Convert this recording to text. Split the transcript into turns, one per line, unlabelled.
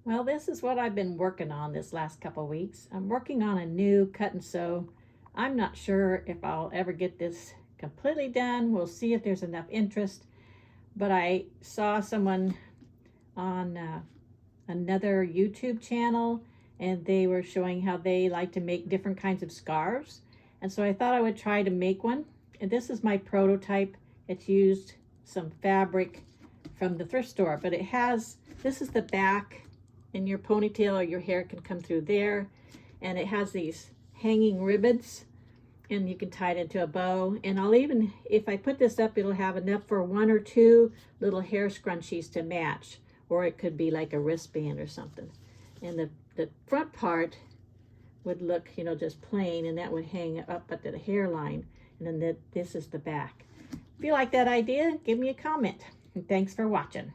Well, this is what I've been working on this last couple weeks. I'm working on a new cut and sew. I'm not sure if I'll ever get this completely done. We'll see if there's enough interest. But I saw someone on another YouTube channel and they were showing how they like to make different kinds of scarves. And so I thought I would try to make one. And this is my prototype. It's used some fabric from the thrift store, but it has, this is the back, and your ponytail or your hair can come through there, and it has these hanging ribbons, and you can tie it into a bow. And I'll even, if I put this up, it'll have enough for one or two little hair scrunchies to match, or it could be like a wristband or something. And the front part would look, you know, just plain, and that would hang up at the hairline, and then this is the back. If you like that idea, give me a comment, and thanks for watching.